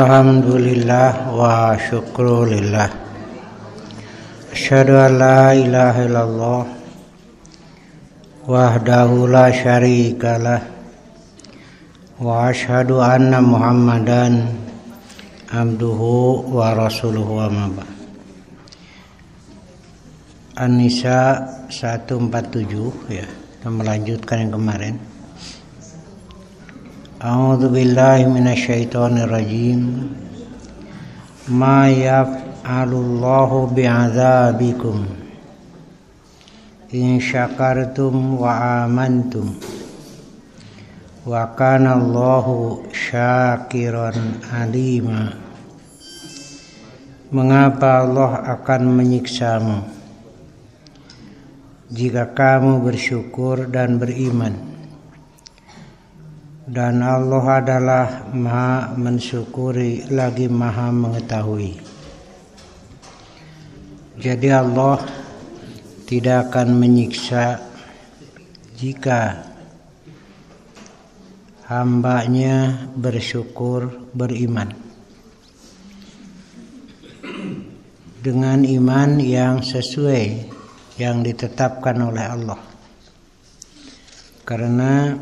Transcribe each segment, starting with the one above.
Alhamdulillah wa syukrulillah. Asyhadu an la ilaha illallah wahdahu la syarikalah wa asyhadu anna Muhammadan abduhu wa rasuluhu wa ma ba'd. An-Nisa 147 ya, kita melanjutkan yang kemarin. A'udzu billahi minasyaitonir rajim. Ma yaf'alullahu bi'adzabikum in syakartum wa amantum wa kana Allahu syakiran alima. Mengapa Allah akan menyiksamu jika kamu bersyukur dan beriman? Dan Allah adalah Maha mensyukuri lagi Maha mengetahui. Jadi Allah tidak akan menyiksa jika hambanya bersyukur beriman dengan iman yang sesuai yang ditetapkan oleh Allah. Karena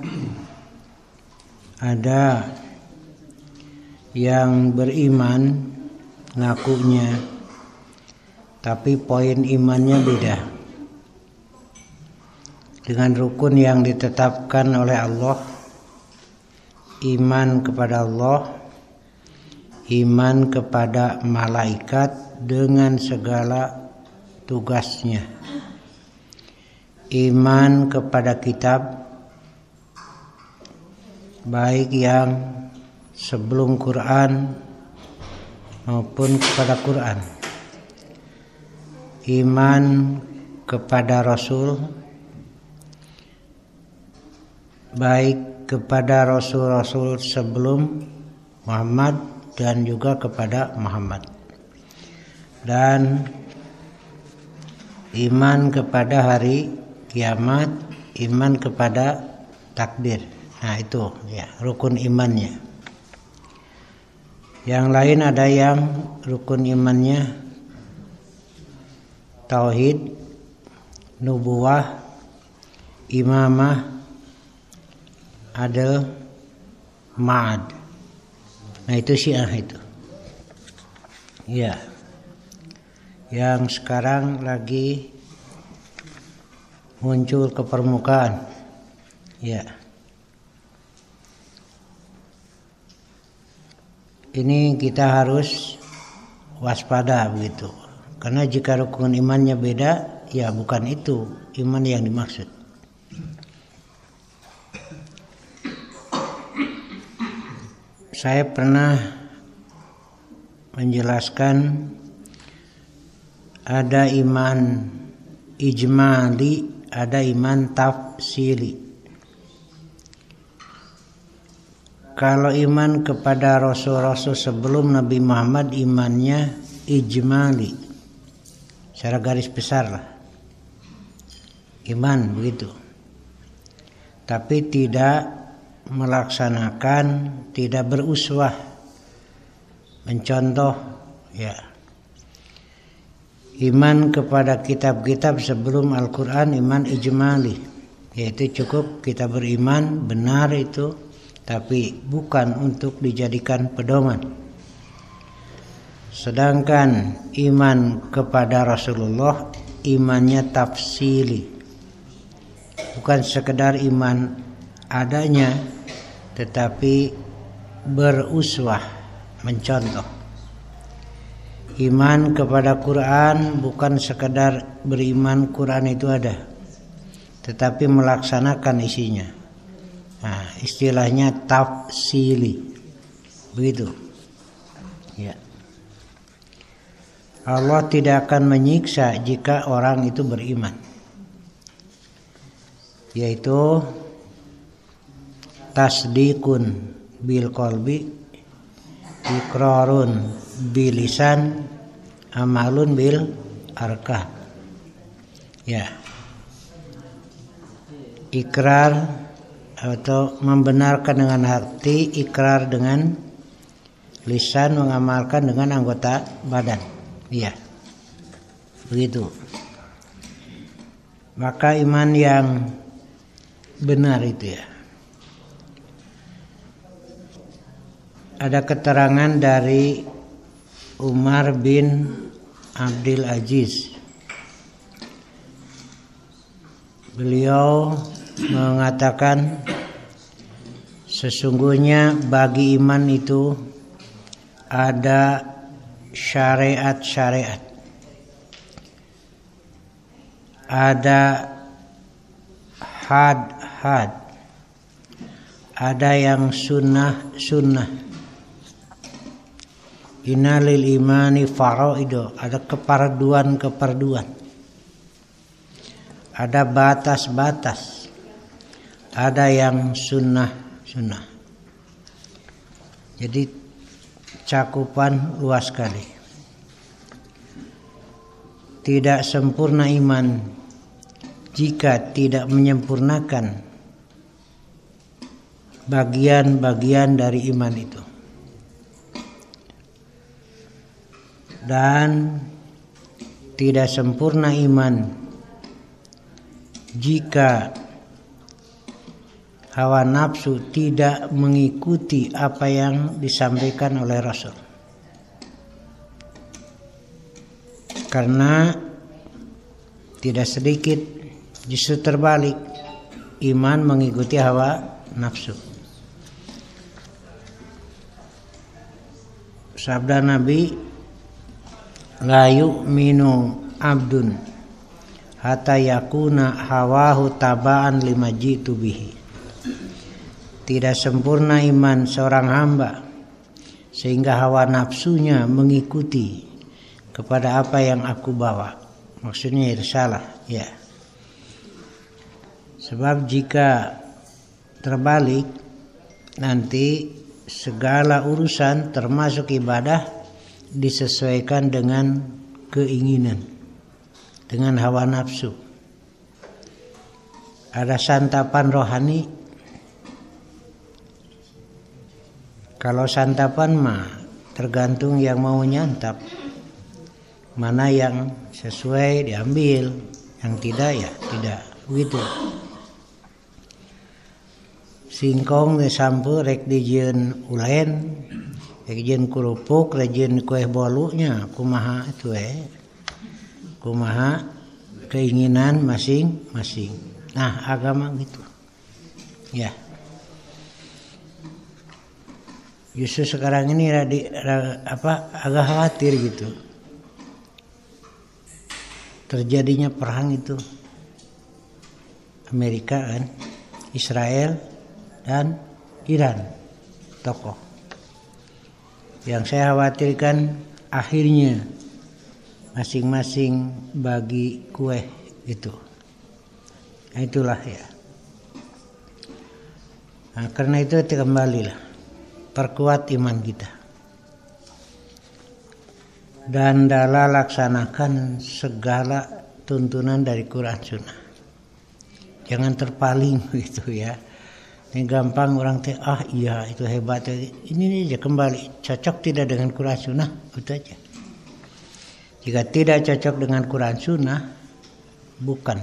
ada yang beriman ngakunya, tapi poin imannya beda dengan rukun yang ditetapkan oleh Allah. Iman kepada Allah, iman kepada malaikat dengan segala tugasnya, iman kepada kitab baik yang sebelum Quran maupun kepada Quran, iman kepada Rasul baik kepada Rasul-Rasul sebelum Muhammad dan juga kepada Muhammad, dan iman kepada hari kiamat, iman kepada takdir. Nah itu ya rukun imannya. Yang lain ada yang rukun imannya tauhid, nubuwah, imamah, ada ma'ad. Nah itu Syiah itu. Ya. Yang sekarang lagi muncul ke permukaan. Ya. Ini kita harus waspada begitu. Karena jika rukun imannya beda, ya bukan itu iman yang dimaksud. Saya pernah menjelaskan ada iman ijmali, ada iman tafsili. Kalau iman kepada Rasul-Rasul sebelum Nabi Muhammad, imannya ijmali, secara garis besar lah, iman begitu. Tapi tidak melaksanakan, tidak beruswah, mencontoh ya. Iman kepada kitab-kitab sebelum Al-Quran, iman ijmali, yaitu cukup kita beriman benar itu, tapi bukan untuk dijadikan pedoman. Sedangkan iman kepada Rasulullah, imannya tafsili, bukan sekedar iman adanya, tetapi beruswah, mencontoh. Iman kepada Quran bukan sekedar beriman Quran itu ada, tetapi melaksanakan isinya. Nah, istilahnya tafsili, begitu. Ya. Allah tidak akan menyiksa jika orang itu beriman, yaitu tasdikun bil qalbi, iqrarun bil lisan, amalun bil arkan. Ya. Ikrar atau membenarkan dengan hati, ikrar dengan lisan mengamalkan dengan anggota badan. Iya. Begitu. Maka iman yang benar itu ya. Ada keterangan dari Umar bin Abdul Aziz. Beliau mengatakan sesungguhnya bagi iman itu ada syariat-syariat, ada had-had, ada yang sunnah-sunnah. Inna lil imani faraido, ada keparduan-keparduan, ada batas-batas, ada yang sunnah-sunnah. Jadi cakupan luas sekali. Tidak sempurna iman jika tidak menyempurnakan bagian-bagian dari iman itu. Dan tidak sempurna iman jika hawa nafsu tidak mengikuti apa yang disampaikan oleh Rasul. Karena tidak sedikit justru terbalik, iman mengikuti hawa nafsu. Sabda Nabi, la yu'minu abdun hatta yakuna hawahu taba'an lima jitu bihi. Tidak sempurna iman seorang hamba sehingga hawa nafsunya mengikuti kepada apa yang aku bawa. Maksudnya risalah, ya. Sebab jika terbalik, nanti segala urusan termasuk ibadah disesuaikan dengan keinginan, dengan hawa nafsu. Ada santapan rohani. Kalau santapan mah tergantung yang mau nyantap. Mana yang sesuai diambil, yang tidak ya tidak. Begitu. Singkong disampu rek dijieun ulen, rek dijieun kerupuk, rek dijieun kue bolunya, kumaha itu kumaha keinginan masing-masing. Nah, agama gitu. Ya. Justru sekarang ini agak khawatir gitu. Terjadinya perang itu Amerika kan, Israel dan Iran, tokoh. Yang saya khawatirkan akhirnya masing-masing bagi kue itu. Nah, itulah ya. Nah, karena itu kembalilah, perkuat iman kita. Dan dalam laksanakan segala tuntunan dari Quran Sunnah. Jangan terpaling gitu ya. Ini gampang orang iya itu hebat. Ini aja kembali cocok tidak dengan Quran Sunnah, itu aja. Jika tidak cocok dengan Quran Sunnah, bukan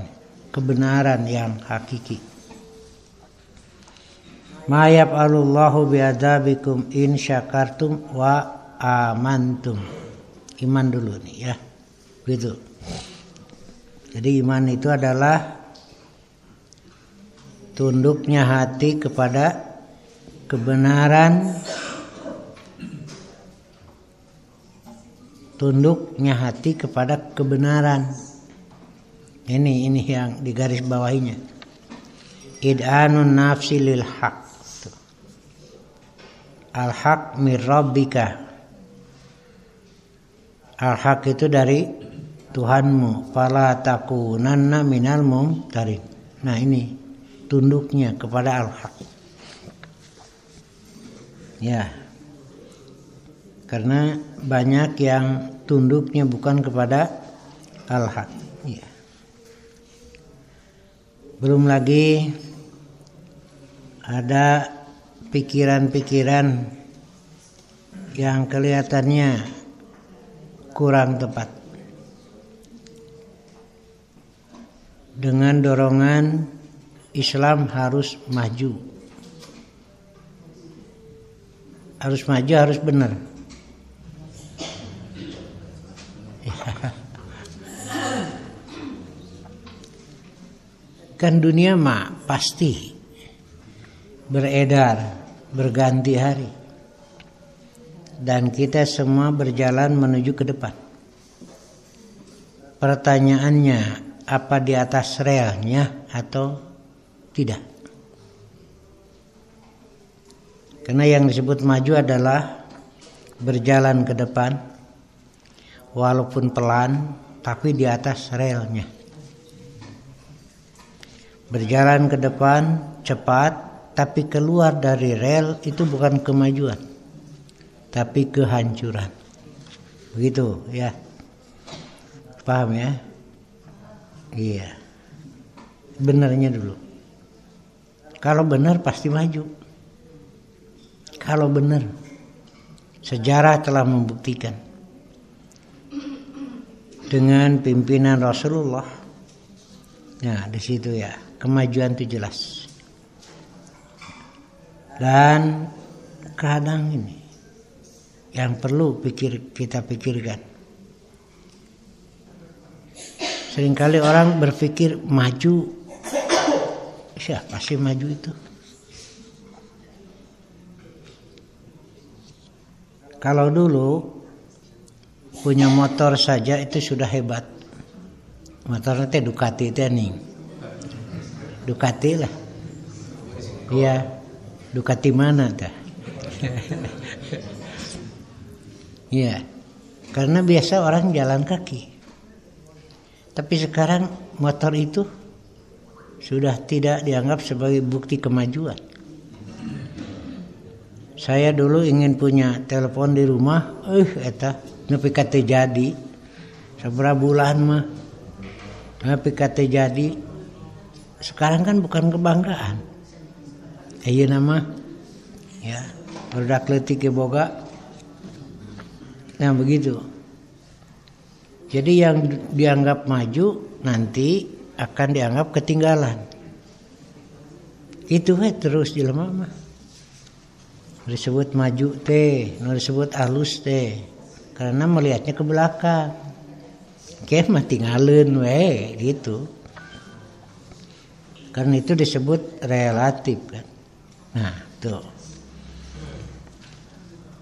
kebenaran yang hakiki. Ma yaf'alullahu bi'adabikum in syakartum wa amantum. Iman dulu nih ya. Begitu. Jadi iman itu adalah tunduknya hati kepada kebenaran, tunduknya hati kepada kebenaran. Ini yang digaris bawahinya. Id'anun nafsi lil haq. Al-haq mir rabbika. Al-haq itu dari Tuhanmu. Fala takunanna minal mumtarin. Nah, ini tunduknya kepada al-haq. Ya. Karena banyak yang tunduknya bukan kepada al-haq. Ya. Belum lagi ada pikiran-pikiran yang kelihatannya kurang tepat. Dengan dorongan Islam harus maju. Harus maju, harus benar. Kan dunia mah pasti beredar, berganti hari. Dan kita semua berjalan menuju ke depan. Pertanyaannya, apa di atas relnya atau tidak? Karena yang disebut maju adalah berjalan ke depan, walaupun pelan, tapi di atas relnya. Berjalan ke depan cepat, tapi keluar dari rel itu bukan kemajuan, tapi kehancuran. Begitu ya. Paham ya? Iya. Benarnya dulu. Kalau benar pasti maju. Kalau benar, sejarah telah membuktikan. Dengan pimpinan Rasulullah. Nah, di situ ya, kemajuan itu jelas. Dan kadang ini yang perlu kita pikirkan. Seringkali orang berpikir maju, siapa sih maju itu? Kalau dulu punya motor saja itu sudah hebat. Motornya teh Ducati teh nih. Ducati lah. Iya, Ducati mana teh? Iya. Karena biasa orang jalan kaki. Tapi sekarang motor itu sudah tidak dianggap sebagai bukti kemajuan. Saya dulu ingin punya telepon di rumah, eta nepi ka teu jadi. Saberapa bulan mah nepi ka teu jadi. Sekarang kan bukan kebanggaan. Ieu nama ya, barudak leutik boga. Nah, begitu. Jadi yang dianggap maju nanti akan dianggap ketinggalan. Itu terus jelema mah. Disebut maju teh, disebut alus teh. Karena melihatnya ke belakang. Kayak mah tinggalin we gitu. Karena itu disebut relatif kan. Nah, tuh.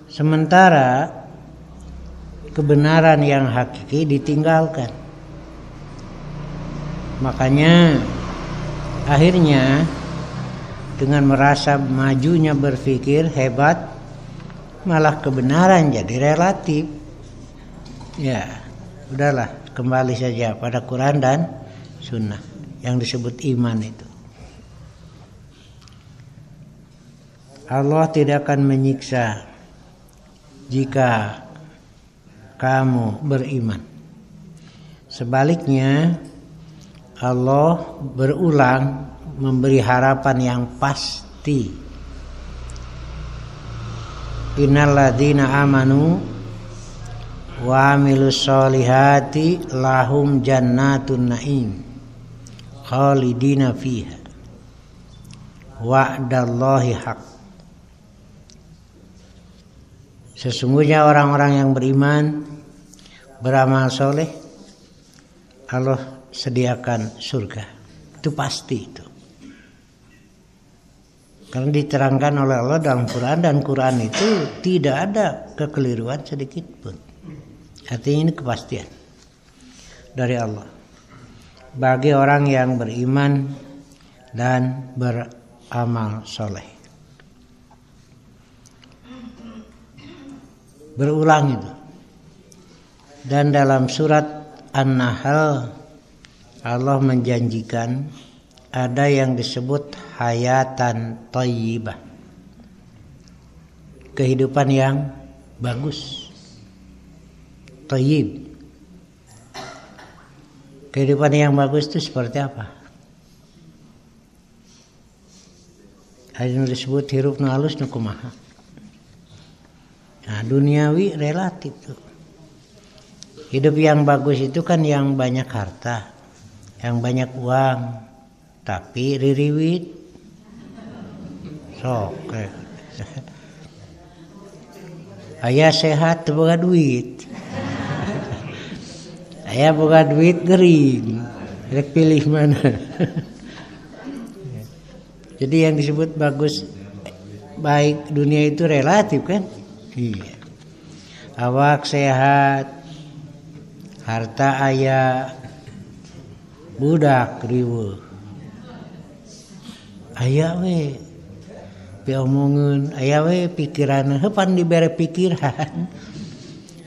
Sementara kebenaran yang hakiki ditinggalkan. Makanya akhirnya dengan merasa majunya berpikir hebat, malah kebenaran jadi relatif. Ya, udahlah, kembali saja pada Quran dan Sunnah yang disebut iman itu. Allah tidak akan menyiksa jika kamu beriman. Sebaliknya, Allah berulang memberi harapan yang pasti. Innal ladzina amanu wa amilus solihati lahum jannatun naim khalidina fiha wa'dallahi haq. Sesungguhnya orang-orang yang beriman, beramal soleh, Allah sediakan surga. Itu pasti itu. Karena diterangkan oleh Allah dalam Quran, dan Quran itu tidak ada kekeliruan sedikit pun. Artinya ini kepastian dari Allah bagi orang yang beriman dan beramal soleh. Berulang itu. Dan dalam surat An-Nahl Allah menjanjikan ada yang disebut hayatan thayyibah, kehidupan yang bagus. Thayyib, kehidupan yang bagus itu seperti apa? Ada yang disebut hirup nu halus nu kumaha. Nah, Nah, duniawi relatif tuh. Hidup yang bagus itu kan yang banyak harta, yang banyak uang, tapi ririwit. Sok. Aya sehat teu boga duit. Aya boga duit gering. Rek pilih mana. Jadi yang disebut bagus baik dunia itu relatif kan? Iya. Awak sehat, harta aya, budak riweuh. Aya we omongeun, aya we pikiran, heupan dibere pikiran.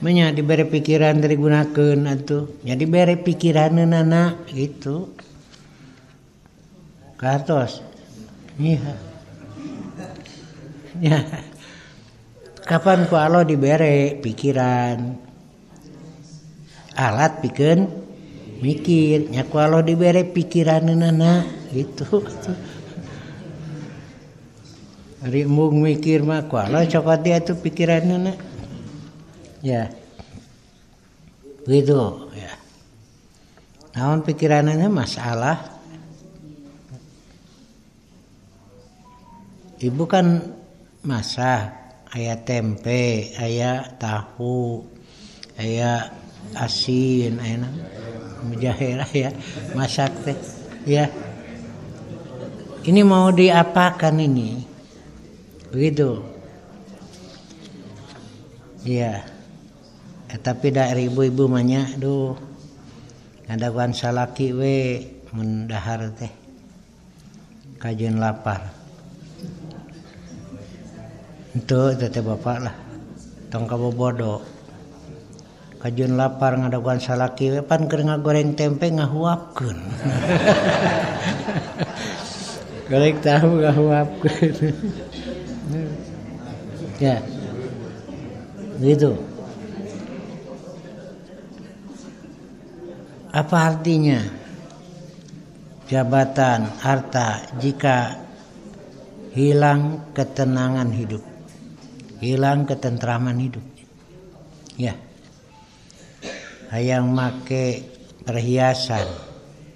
Menya dibere pikiran dari gunakeun atuh. Nya dibere pikiraneunana gitu. Kartos. Iya. Ya. Kapan ku Allah dibere pikiran? Alat pikeun mikir. Nya ku Allah dibere pikiraneunana gitu. Ari mung mikir mah ku Allah cokot dia tuh pikiranna. Ya. Begitu ya. Naon pikiranna masalah. Ibu kan masak, aya tempe, aya tahu, aya asin, aya mujair aya masak teh. Ya. Ini mau diapakan ini? Begitu. Iya. Tapi dari ibu-ibu manya, duh. Ngadaguan salaki we mun dahar teh. Kajeun lapar. Itu teh bapak lah. Tong kabobodo. Kajeun lapar ngadaguan salaki we pan keur ngagoreng tempe ngahuapkeun. Goreng tahu ngahuapkeun. Ya, gitu. Apa artinya jabatan, harta jika hilang ketenangan hidup, hilang ketentraman hidup? Ya, hayang make perhiasan,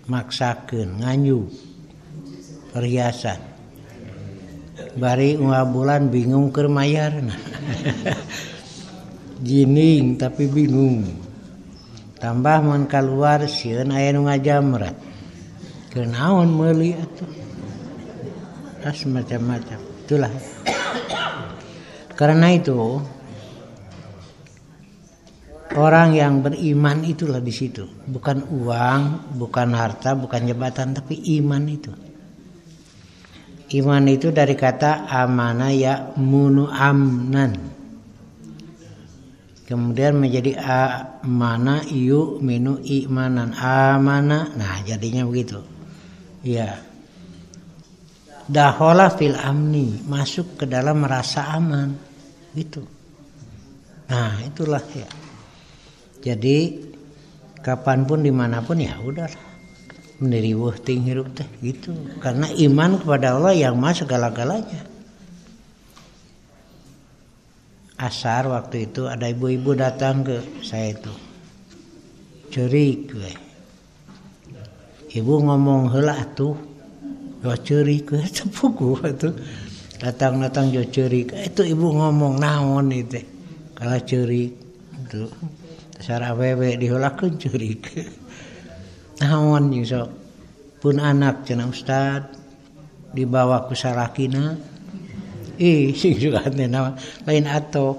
maksakeun nganyu perhiasan. Bari bulan bingung keur mayarna. Jining tapi bingung. Tambah mun kaluar sieun aya nu ngajamret. Keur naon meuli atuh? Das macam-macam. Itulah. Karena itu orang yang beriman itulah di situ. Bukan uang, bukan harta, bukan jabatan, tapi iman itu. Iman itu dari kata amana ya munu amnan. Kemudian menjadi amana yu minu imanan. Amana, nah jadinya begitu. Ya. Dahola fil amni, masuk ke dalam rasa aman. Gitu. Nah itulah ya. Jadi kapanpun dimanapun ya udahlah. Meneriwuh ting hirup teh gitu. Karena iman kepada Allah yang mah segala-galanya. Asar waktu itu ada ibu-ibu datang ke saya itu. Cerik we. Ibu ngomong heula atuh. Yo cerik we sepuku atuh. Datang-datang jo cerik. Itu ibu ngomong naon itu. Kala cerik itu. Dasar awewe diheulakeun cerik. Naon jeung sok pun anak cenah ustad dibawa ku salakina sing juga teh lain atok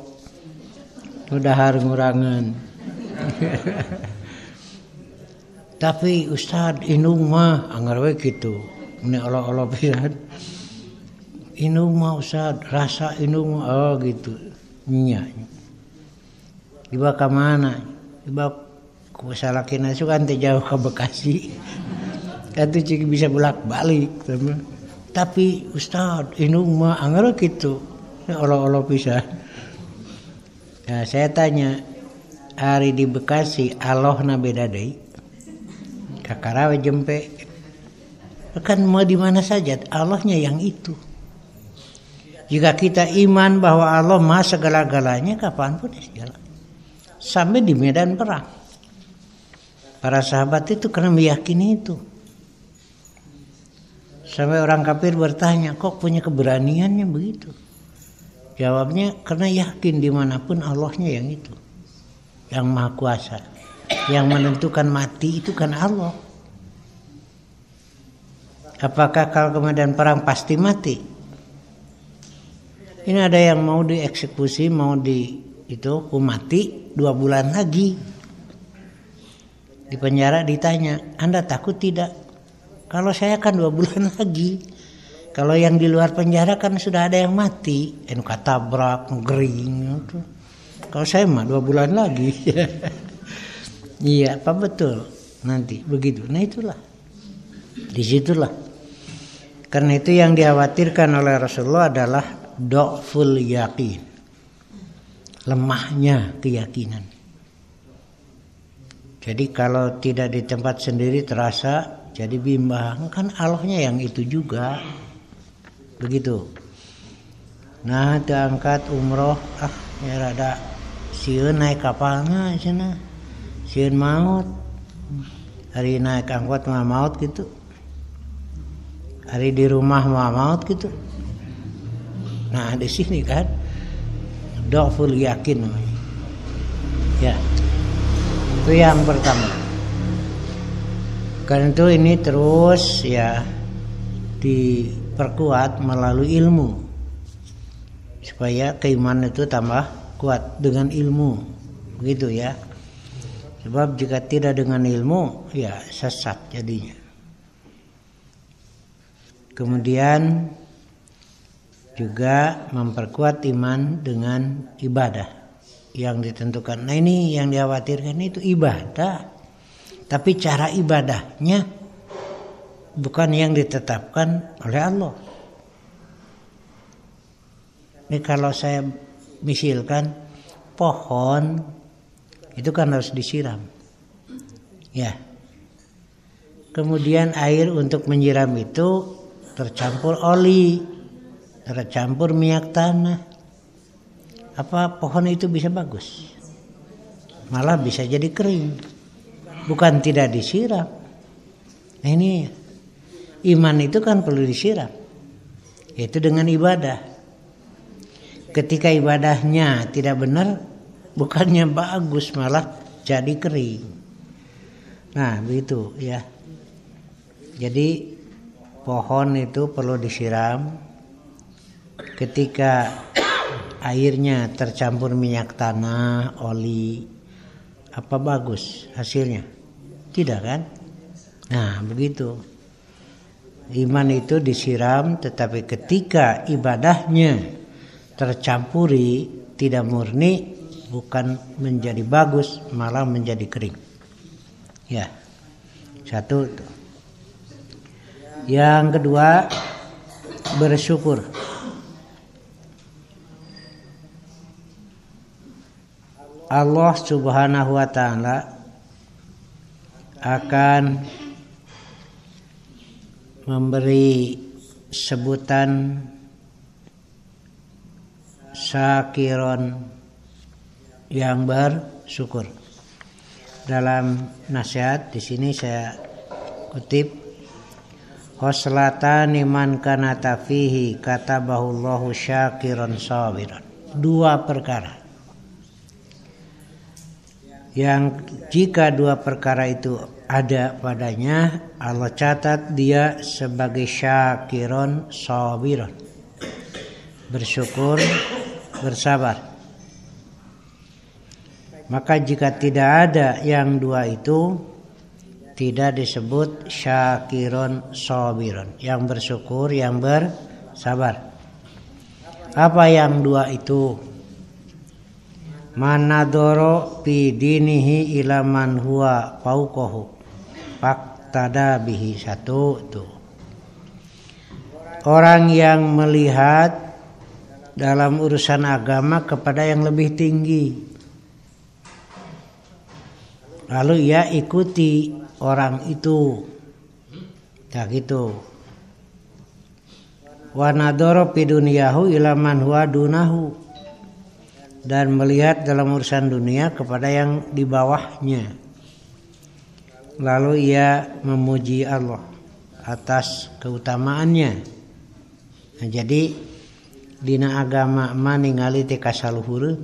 nu dahar ngurangeun. Tapi ustad indung mah anggar we kitu mun olo-olo pisan indung mah ustad rasa indung oh gitu nya dibawa ka mana dibawa ku salakina sugan teh jauh ke Bekasi. Atuh cik bisa bolak-balik sama. Tapi ustad indung mah anggar kitu. Olo-olo pisan. Nah, saya tanya, hari di Bekasi Allahna beda deui. Kakarawe jempe. Kan mau di mana saja Allahnya yang itu. Jika kita iman bahwa Allah maha segala-galanya, kapanpun segala. Sampai di medan perang. Para sahabat itu karena meyakini itu. Sampai orang kafir bertanya, kok punya keberaniannya begitu? Jawabnya, karena yakin dimanapun Allahnya yang itu. Yang maha kuasa. Yang menentukan mati itu kan Allah. Apakah kalau ke medan perang pasti mati? Ini ada yang mau dieksekusi, mau hukum mati 2 bulan lagi. Di penjara ditanya, Anda takut tidak? Kalau saya kan 2 bulan lagi. Kalau yang di luar penjara kan sudah ada yang mati. Katabrak, ngering. Kalau saya mah 2 bulan lagi. Iya, apa betul? Nanti begitu. Nah itulah. Disitulah. Karena itu yang dikhawatirkan oleh Rasulullah adalah dhaful yakin, lemahnya keyakinan. Jadi kalau tidak di tempat sendiri terasa jadi bimbang, kan Allahnya yang itu juga, begitu. Nah diangkat umroh, ya rada sieun naik kapalnya cenah, sieun maut, hari naik angkot mah maut gitu, hari di rumah mah maut gitu. Nah di sini kan dhaful yakin namanya. Ya, itu yang pertama. Karena itu ini terus ya diperkuat melalui ilmu supaya keimanan itu tambah kuat dengan ilmu, begitu ya. Sebab jika tidak dengan ilmu ya sesat jadinya. Kemudian juga memperkuat iman dengan ibadah yang ditentukan. Nah ini yang dikhawatirkan itu ibadah, tapi cara ibadahnya bukan yang ditetapkan oleh Allah. Ini kalau saya misalkan pohon itu kan harus disiram, ya. Kemudian air untuk menyiram itu tercampur oli, tercampur minyak tanah. Apa pohon itu bisa bagus? Malah bisa jadi kering. Bukan tidak disiram. Nah ini iman itu kan perlu disiram. Yaitu dengan ibadah. Ketika ibadahnya tidak benar, bukannya bagus malah jadi kering. Nah begitu ya. Jadi pohon itu perlu disiram. Ketika airnya tercampur minyak tanah, oli, apa bagus hasilnya? Tidak kan? Nah begitu. Iman itu disiram, tetapi ketika ibadahnya tercampuri, tidak murni, bukan menjadi bagus, malah menjadi kering. Ya, satu. Yang kedua, bersyukur. Allah Subhanahu wa ta'ala akan memberi sebutan syakiron, yang bersyukur. Dalam nasihat di sini saya kutip, khoslatan man kana fihi katabahullahu syakiron sabiran. 2 perkara yang jika 2 perkara itu ada padanya, Allah catat dia sebagai syakiron sabiron, bersyukur, bersabar. Maka jika tidak ada yang 2 itu, tidak disebut syakiron sabiron, yang bersyukur, yang bersabar. Apa yang 2 itu? Manadoro fi dinihi ila man huwa fauqahu faqtada bihi. 1 itu orang yang melihat dalam urusan agama kepada yang lebih tinggi, lalu ia ikuti orang itu. Tak gitu. Wa nadhara fi dunyahu ila man huwa dunahu, dan melihat dalam urusan dunia kepada yang di bawahnya. Lalu ia memuji Allah atas keutamaannya. Nah, jadi dina agama mah ningali teh kasaluhureun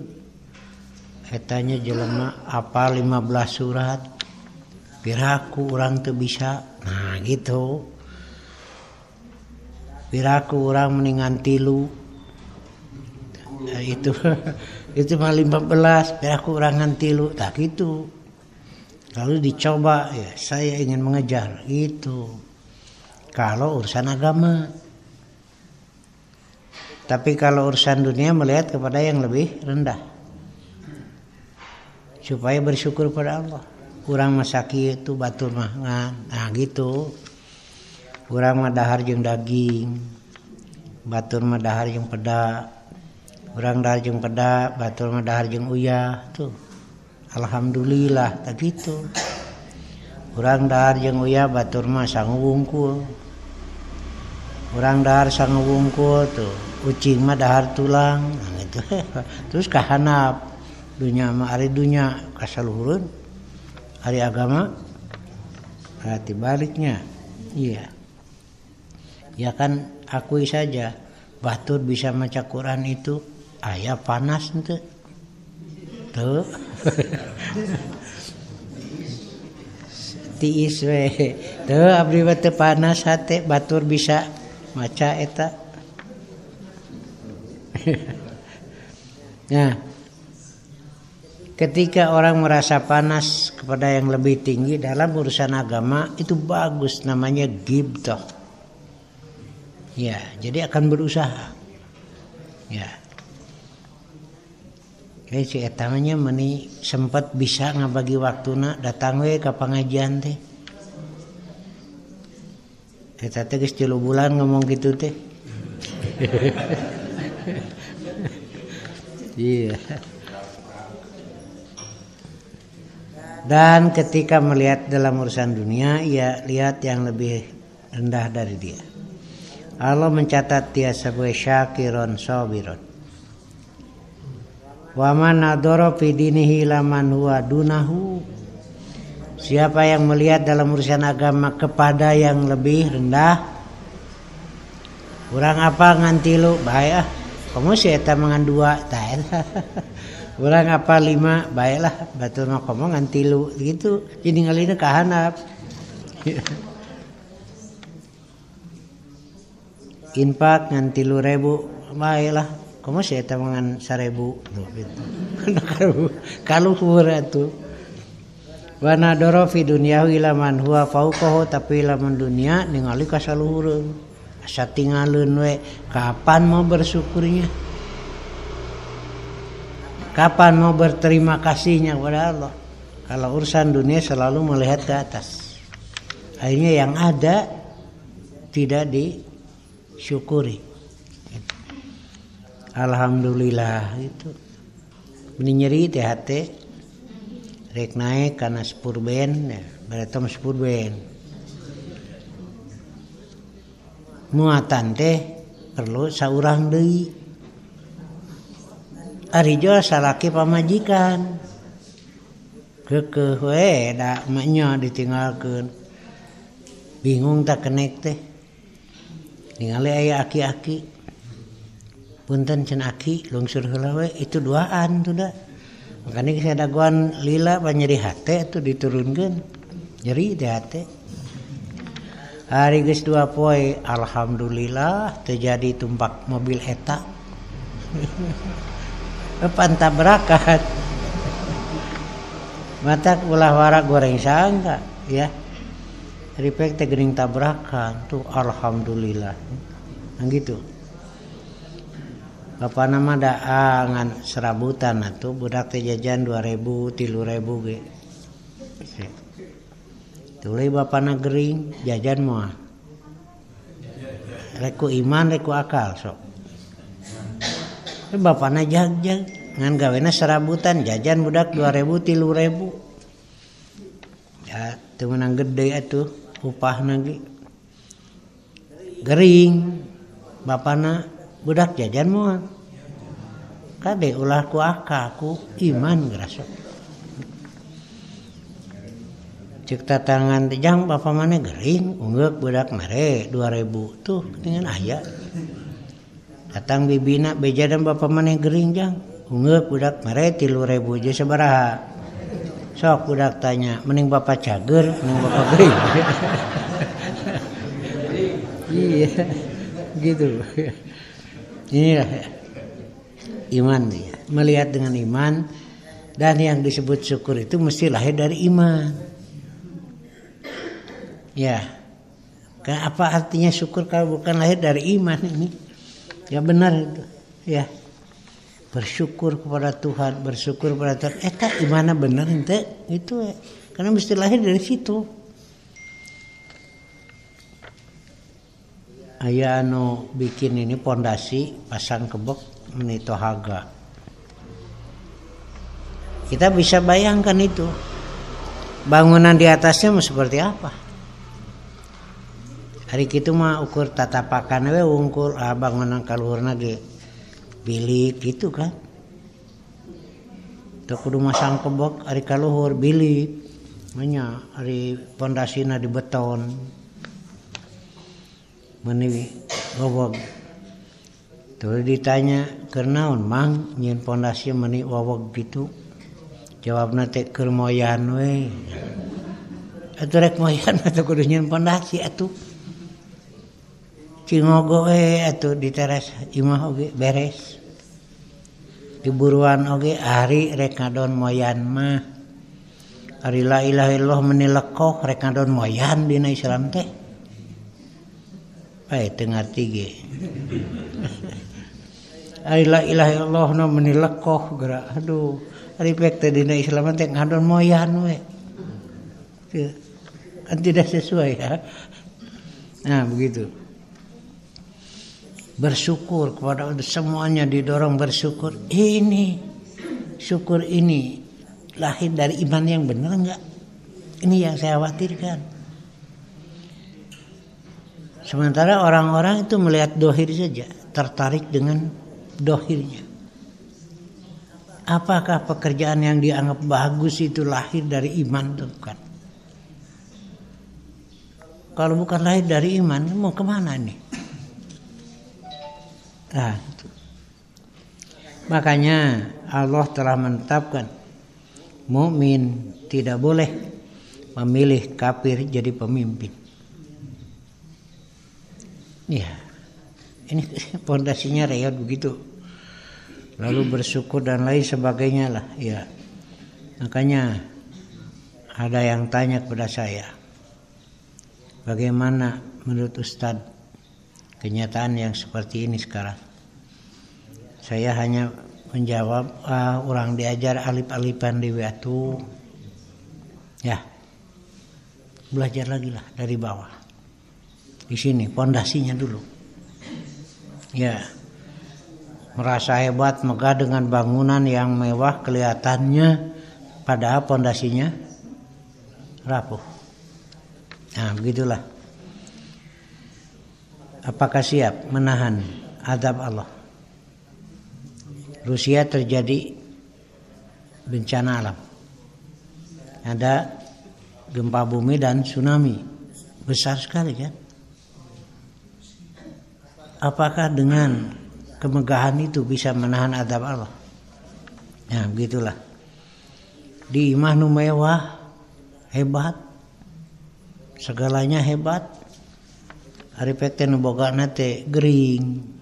etanya jelema apal 15 surat. Piraku urang teu bisa. Nah, gitu. Piraku urang mendingan 3. Nah, itu mah 15, piraku urangan 3. Tak gitu. Lalu dicoba, ya saya ingin mengejar itu. Kalau urusan agama. Tapi kalau urusan dunia melihat kepada yang lebih rendah. Supaya bersyukur pada Allah. Urang mah sakit itu batur mah. Nah gitu. Urang mah dahar jeung daging. Batur mah dahar jeung peda. Urang dahar jeung peda, batur mah dahar jeung uyah tuh. Alhamdulillah tak gitu. Urang dahar jeung uyah batur mah sangu wungkul. Urang dahar sangu wungkul tuh. Ucing mah dahar tulang. Nah, gitu. Terus kahanap dunya mah ari dunya kasaluhureun. Ari agama berarti baliknya. Iya. Ya kan akui saja batur bisa maca Quran itu aya panas henteu? Tuh. Tiis we. Tuh abdi teu panas hate batur bisa maca eta. Nah, ketika orang merasa panas kepada yang lebih tinggi dalam urusan agama itu bagus, namanya ghibthah. Ya, jadi akan berusaha. Ya. Kayak si etamanya meni sempat bisa ngabagi waktuna datang we ka pangajian teh. Eta teh geus 3 bulan ngomong gitu teh. Iya. Dan ketika melihat dalam urusan dunia, ia lihat yang lebih rendah dari dia. Allah mencatat dia sebagai syakiron sabiron. Wa man nadhara fi dinihi laman huwa dunahu. Siapa yang melihat dalam urusan agama kepada yang lebih rendah, urang apa ngan 3 bae ah. Komo si eta mangan 2 tah eta. Urang apa 5 bae lah, batur mah komo ngan 3 gitu. Jadi ngalina kahanap. Infak ngan 3.000 bae lah. Komo sih eta mangan 1.000 gitu. Kaluhur atuh. Wa nadhara fi dunyahu ila man huwa fauqahu, tapi lamun dunia ningali ka saluhureun. Asa tingaleun we, kapan mau bersyukurnya? Kapan mau berterima kasihnya kepada Allah? Kalau urusan dunia selalu melihat ke atas. Akhirnya yang ada tidak disyukuri. Alhamdulillah itu. Meni nyeri teh hate rek naik kana spurben, beretom spurben. Muatan teh perlu saurang deui. Ari jo salaki pamajikan. Keukeuh we da emaknya ditinggalkeun. Bingung tak kenek teh. Ningali aya aki-aki. Punten cen aki lungsur heula we itu duaan tuh da. Makanya saya daguan lila nyeri hate itu diturunkeun. Nyeri teh hate. Hari geus 2 poe alhamdulillah terjadi tumpak mobil eta. Pantabrakan. Mata ulah wara goreng sangka ya. Ripek teh geuning tabrakan tuh alhamdulillah. Nah gitu. Bapak nama daangan serabutan atuh budak teh jajan 2.000 3.000 ge. Tuluy bapana gering jajan moal. Reku iman reku akal sok. Bapana jag-jag ngan gawena serabutan jajan budak 2.000 3.000. Ya teu meunang gede atuh upahna ge. Gering bapana budak jajan moal kade ulah ku akaku iman gerasa cek tatangan tejang bapa mana gering ungguk budak mere 2000 tuh dengan aya datang bibina beja dan bapa mana gering jang ungguk budak mere 3000 je sabaraha sok budak tanya mending bapak cager mending bapak gering iya gitu inilah iman dia melihat dengan iman dan yang disebut syukur itu mesti lahir dari iman ya apa artinya syukur kalau bukan lahir dari iman ini ya benar itu ya bersyukur kepada Tuhan bersyukur kepada Tuhan eta imana benar ente itu ya. Karena mesti lahir dari situ aya anu bikin ini pondasi pasang kebek meni tohaga. Kita bisa bayangkan itu. Bangunan di atasnya mau seperti apa? Hari kitu mah ukur tatapakan we wungkul bangunan kaluhurna ge bilik gitu kan. Teu kudu masang kebek ari kaluhur bilik. Nya ari pondasina di beton. Meuni wawog. Terus ditanya kenaon mang nyin pondasi meuni wawog gitu. Jawabna teh keur moyan we. Atuh rek moyan atuh kudu nyin pondasi atuh. Cingogo we atuh di teras imah oge beres. Di buruan oge ari rek ngadon moyan mah. Ari la ilaha illallah meuni lekoh rek ngadon moyan dina Islam teh. Bae teu ngarti ge. Ari la ilaha illallah na meuni lekoh geura. Aduh, ari pek teh dina Islam teh ngadon moyan we. Kan tidak sesuai ya. Nah, begitu. Bersyukur kepada semuanya didorong bersyukur. Ini syukur ini lahir dari iman yang benar enggak? Ini yang saya khawatirkan. Sementara orang-orang itu melihat dohir saja, tertarik dengan dohirnya. Apakah pekerjaan yang dianggap bagus itu lahir dari iman atau bukan? Kalau bukan lahir dari iman, mau kemana nih? Nah, itu. Makanya Allah telah menetapkan mukmin tidak boleh memilih kafir jadi pemimpin. Ya, ini pondasinya reot begitu. Lalu bersyukur dan lain sebagainya lah. Ya, makanya ada yang tanya kepada saya, bagaimana menurut Ustadz kenyataan yang seperti ini sekarang? Saya hanya menjawab, orang diajar alif-alifan di WA ya, belajar lagi lah dari bawah. Di sini pondasinya dulu. Ya, merasa hebat megah dengan bangunan yang mewah kelihatannya, padahal pondasinya rapuh. Nah, begitulah. Apakah siap menahan azab Allah? Rusia terjadi bencana alam. Ada gempa bumi dan tsunami. Besar sekali kan? Apakah dengan kemegahan itu bisa menahan azab Allah? Nah, begitulah. Di imah nu mewah, hebat. Segalanya hebat. Ari pek teh nu bogana teh gering.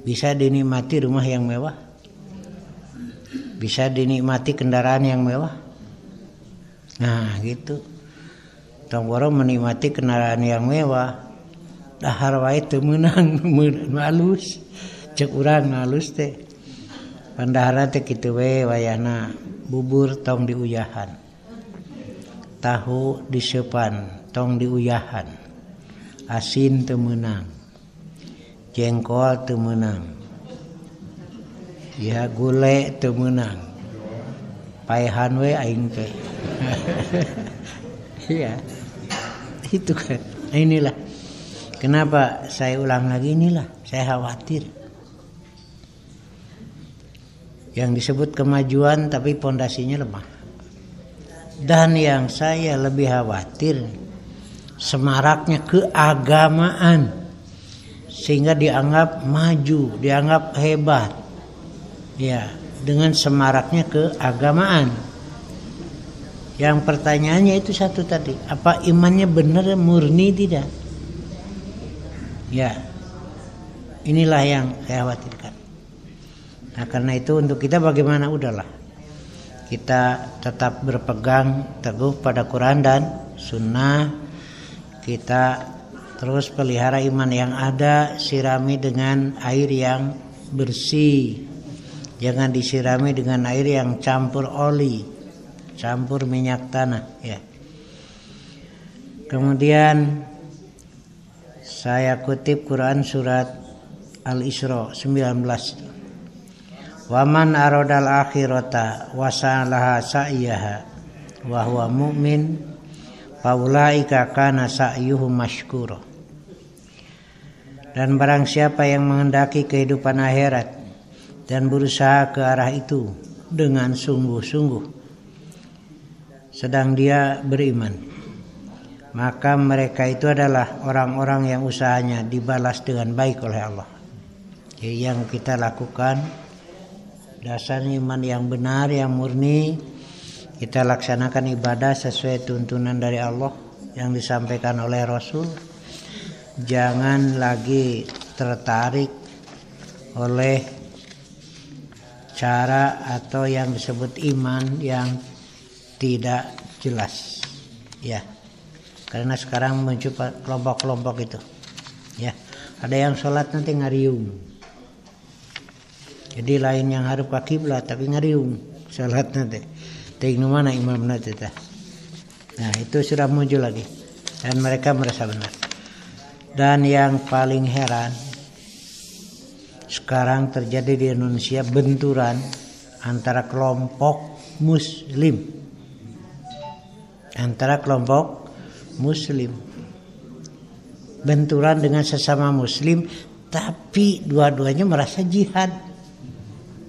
Bisa dinikmati rumah yang mewah. Bisa dinikmati kendaraan yang mewah. Nah, gitu. Tong boro menikmati kendaraan yang mewah. Dahar wae teu meunang halus. Cek urang halus teh. Pandahara teh kitu we wayahna bubur tong diuyahan. Tahu diseupan tong diuyahan. Asin teu meunang. Jengkol teu meunang. Ya gule teu meunang. Paehan we aing teh. Iya. Itu kan. Inilah. Kenapa saya ulang lagi, inilah saya khawatir. Yang disebut kemajuan tapi pondasinya lemah. Dan yang saya lebih khawatir, semaraknya keagamaan sehingga dianggap maju, dianggap hebat. Ya, dengan semaraknya keagamaan. Yang pertanyaannya itu satu tadi, apa imannya benar murni tidak? Ya, inilah yang saya khawatirkan. Nah, karena itu untuk kita bagaimana, udahlah kita tetap berpegang teguh pada Quran dan Sunnah. Kita terus pelihara iman yang ada, sirami dengan air yang bersih. Jangan disirami dengan air yang campur oli, campur minyak tanah, ya. Kemudian saya kutip Quran surat Al-Isra 19. Waman aradal akhirata wasalaha sa'yaha wa huwa mu'min faulaika kana sa'yuhum masykura. Dan barang siapa yang menghendaki kehidupan akhirat dan berusaha ke arah itu dengan sungguh-sungguh sedang dia beriman, maka mereka itu adalah orang-orang yang usahanya dibalas dengan baik oleh Allah. Jadi yang kita lakukan, dasar iman yang benar, yang murni, kita laksanakan ibadah sesuai tuntunan dari Allah yang disampaikan oleh Rasul. Jangan lagi tertarik oleh cara atau yang disebut iman yang tidak jelas, ya. Karena sekarang muncul kelompok-kelompok itu, ya. Ada yang sholat nanti ngariung. Jadi lain yang harus ke kiblat tapi ngariung sholat nanti. Tengok mana imam nanti dah. Nah, itu sudah muncul lagi dan mereka merasa benar. Dan yang paling heran, sekarang terjadi di Indonesia benturan antara kelompok Muslim, benturan dengan sesama Muslim, tapi dua-duanya merasa jihad.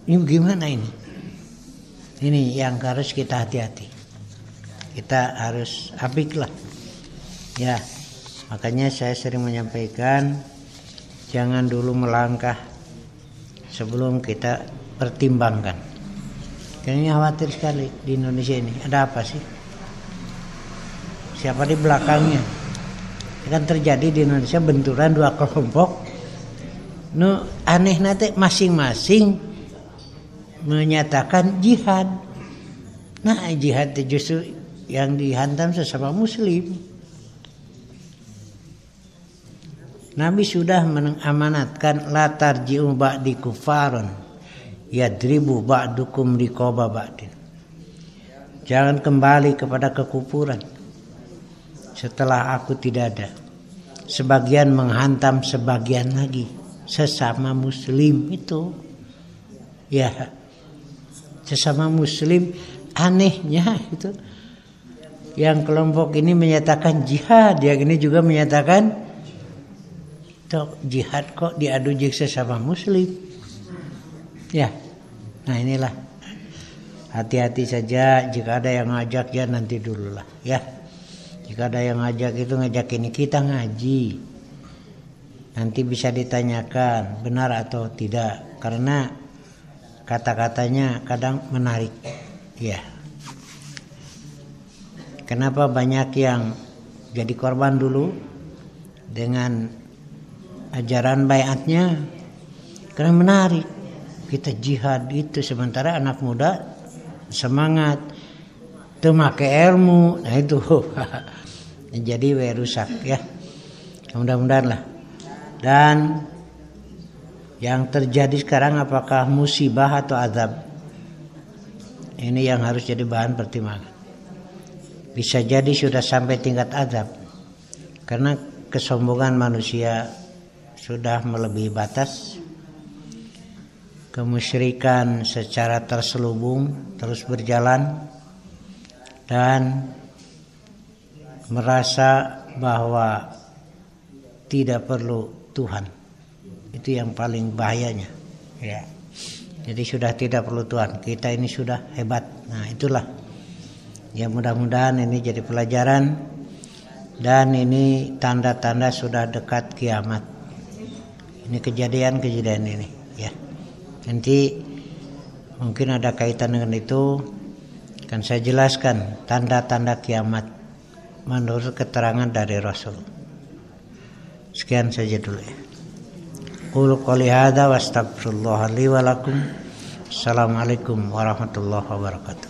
Ini gimana ini? Ini yang harus kita hati-hati. Kita harus apiklah. Ya, makanya saya sering menyampaikan, jangan dulu melangkah sebelum kita pertimbangkan. Kayaknya khawatir sekali di Indonesia ini. Ada apa sih? Siapa di belakangnya? Kan terjadi di Indonesia benturan dua kelompok. Aneh nanti masing-masing menyatakan jihad. Nah, jihad itu justru yang dihantam sesama Muslim. Nabi sudah mengamanatkan la tarji'u ba'di kufaron yadribu ba'dukum riqaba ba'din. Jangan kembali kepada kekufuran setelah aku tidak ada. Sebagian menghantam sebagian lagi, sesama Muslim itu, ya, sesama Muslim. Anehnya itu, yang kelompok ini menyatakan jihad, yang ini juga menyatakan jihad, kok diadu jik sesama Muslim, ya. Nah, inilah, hati-hati saja. Jika ada yang ngajak, ya nanti dulu lah, ya. Jika ada yang ngajak itu ngajak ini, kita ngaji, nanti bisa ditanyakan benar atau tidak, karena kata-katanya kadang menarik, ya. Kenapa banyak yang jadi korban dulu dengan ajaran baiatnya? Karena menarik, kita jihad itu, sementara anak muda semangat tuh make ilmu. Nah itu jadi rusak, ya. Mudah-mudahan lah. Dan yang terjadi sekarang apakah musibah atau azab? Ini yang harus jadi bahan pertimbangan. Bisa jadi sudah sampai tingkat azab, karena kesombongan manusia sudah melebihi batas. Kemusyrikan secara terselubung terus berjalan, dan merasa bahwa tidak perlu Tuhan. Itu yang paling bahayanya. Ya. Jadi sudah tidak perlu Tuhan. Kita ini sudah hebat. Nah, itulah. Ya, mudah-mudahan ini jadi pelajaran. Dan ini tanda-tanda sudah dekat kiamat. Ini kejadian-kejadian ini. Ya. Nanti mungkin ada kaitan dengan itu. Kan saya jelaskan tanda-tanda kiamat menurut keterangan dari Rasul. Sekian saja dulu ya. Qul qouli hadza wa astaghfirullah li wa lakum. Assalamualaikum warahmatullahi wabarakatuh.